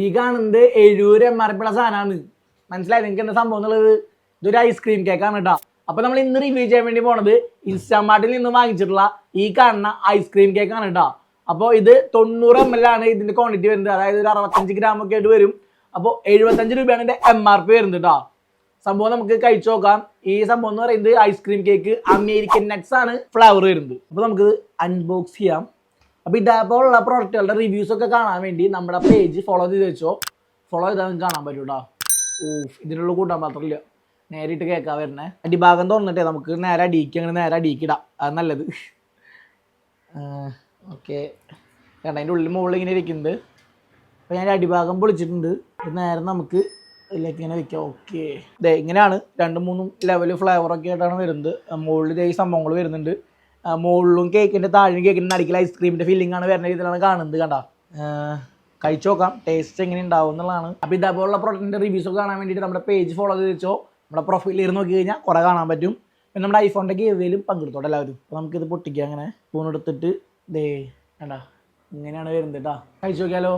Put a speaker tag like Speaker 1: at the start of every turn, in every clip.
Speaker 1: ഈ കാണുന്നത് 70 MRP ഉള്ള സാധനമാണ്. മനസ്സിലായി നിങ്ങൾക്ക് എന്താ സംഭവം എന്നുള്ളത്? ഇതൊരു ഐസ്ക്രീം കേക്കാണ് കേട്ടോ. അപ്പൊ നമ്മൾ ഇന്ന് റിവ്യൂ ചെയ്യാൻ വേണ്ടി പോണത് ഇൻസ്റ്റാമാർട്ടിൽ നിന്ന് വാങ്ങിച്ചിട്ടുള്ള ഈ കാണുന്ന ഐസ്ക്രീം കേക്കാണ് കേട്ടോ. അപ്പോൾ ഇത് 90 ml ആണ് ഇതിന്റെ ക്വാണ്ടിറ്റി വരുന്നത്. അതായത് ഒരു 65 gram ഒക്കെ ആയിട്ട് വരും. അപ്പോൾ 75 രൂപയാണ് ഇതിന്റെ MRP വരുന്നത് കേട്ടോ. സംഭവം നമുക്ക് കഴിച്ചു നോക്കാം. ഈ സംഭവം എന്ന് പറയുന്നത് ഐസ്ക്രീം കേക്ക് അമേരിക്കൻ നട്ട്സ് ആണ് ഫ്ലേവർ വരുന്നത്. അപ്പോൾ നമുക്ക് അൺബോക്സ് ചെയ്യാം. അപ്പോൾ ഇതേപോലുള്ള പ്രോഡക്റ്റുകളുടെ റിവ്യൂസ് ഒക്കെ കാണാൻ വേണ്ടി നമ്മുടെ പേജ് ഫോളോ ചെയ്ത് വെച്ചോ. ഫോളോ ചെയ്താൽ നിങ്ങൾക്ക് കാണാൻ പറ്റും കേട്ടോ. ഇതിനുള്ള കൂട്ടാൻ മാത്രമില്ല, നേരിട്ട് കേൾക്കാൻ വരണേ. അടിഭാഗം തുറന്നിട്ടേ നമുക്ക് നേരെ അടിക്ക്, അങ്ങനെ നേരെ അടിക്കിടാം, അത് നല്ലത്. ഓക്കെ, കാരണം അതിൻ്റെ ഉള്ളിൽ മുകളിൽ ഇങ്ങനെ ഇരിക്കുന്നുണ്ട്. അപ്പോൾ ഞാൻ അടിഭാഗം പൊളിച്ചിട്ടുണ്ട്. നേരെ നമുക്ക് ഇതിലേക്ക് ഇങ്ങനെ വെക്കാം. ഓക്കെ, ഇതേ ഇങ്ങനെയാണ് 2-3 ലെവൽ ഫ്ലേവറൊക്കെ ആയിട്ടാണ് വരുന്നത്. മുകളിൽ ഈ സംഭവങ്ങൾ വരുന്നുണ്ട്. മുകളിലും കേക്കിൻ്റെ താഴെയും കേക്കിൻ്റെ നടുക്കിൽ ഐസ്ക്രീമിൻ്റെ ഫില്ലിംഗ് ആണ് വരുന്ന രീതിയിലാണ് കാണുന്നത്. കണ്ട കഴിച്ചു നോക്കാം ടേസ്റ്റ് എങ്ങനെ ഉണ്ടാവും എന്നുള്ളതാണ്. അപ്പോൾ ഇതേപോലുള്ള പ്രോഡക്റ്റിൻ്റെ റിവ്യൂസ് ഒക്കെ കാണാൻ വേണ്ടിയിട്ട് നമ്മുടെ പേജ് ഫോളോ ചെയ്ത് വെച്ചോ. നമ്മുടെ പ്രൊഫൈലിൽ ഇരുന്ന് നോക്കി കഴിഞ്ഞാൽ കുറേ കാണാൻ പറ്റും. പിന്നെ നമ്മുടെ ഐഫോണിൻ്റെ ഗിവേയിലും പങ്കെടുത്തോട്ടെ എല്ലാവരും. അപ്പോൾ നമുക്കിത് പൊട്ടിക്കാം. അങ്ങനെ സ്പൂൺ എടുത്തിട്ട് ദേ കണ്ട ഇങ്ങനെയാണ് വരുന്നത് കേട്ടോ. കഴിച്ചു നോക്കിയാലോ.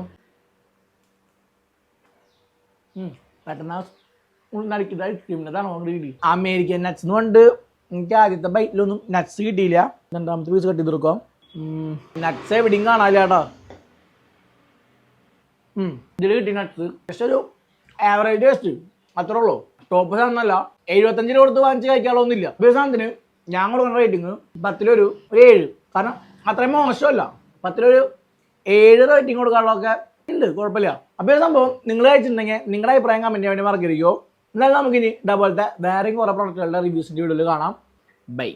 Speaker 1: പെട്ടെന്ന് നടുക്കിയത് ഐസ്ക്രീമിൻ്റെതാണ് കിട്ടി. അമേരിക്കൻ നട്ട്സ് എന്ന് കൊണ്ട് എനിക്ക് ആദ്യത്തെ ബൈറ്റിലൊന്നും നട്ട്സ് കിട്ടിയില്ല. രണ്ടാമത്തെ പീസ് കട്ട് ചെയ്ത് കൊടുക്കാം. നട്ട്സ് എവിടെയും കാണാനില്ല കേട്ടോ. ഇതിൽ കിട്ടി നട്ട്സ് ജസ്റ്റ് ഒരു ആവറേജ് ടേസ്റ്റ് അത്രേ ഉള്ളൂ. ടോപ്പ് സാധനമല്ല. 75 രൂപ കൊടുത്ത് വാങ്ങിച്ച് കഴിക്കാനുള്ളതൊന്നുമില്ല. ഈ സാധനത്തിന് ഞാൻ കൊടുക്കുന്ന റേറ്റിംഗ് 10-ഒരു 7. കാരണം അത്രയും മോശമല്ല. 10-ഒരു 7 റേറ്റിംഗ് കൊടുക്കാനുള്ളതൊക്കെ ഉണ്ട്, കുഴപ്പമില്ല. അപ്പോൾ ഈ സംഭവം നിങ്ങൾ കഴിച്ചിട്ടുണ്ടെങ്കിൽ നിങ്ങളുടെ അഭിപ്രായം കമൻറ്റ് ചെയ്യാൻ വേണ്ടി മറക്കരുതോ. എന്നാലും നമുക്കിനി ഇതേപോലത്തെ വേറെയും കുറേ പ്രോഡക്റ്റുകളുടെ റിവ്യൂസിൻ്റെ വീഡിയോയിൽ കാണാം. ബൈ.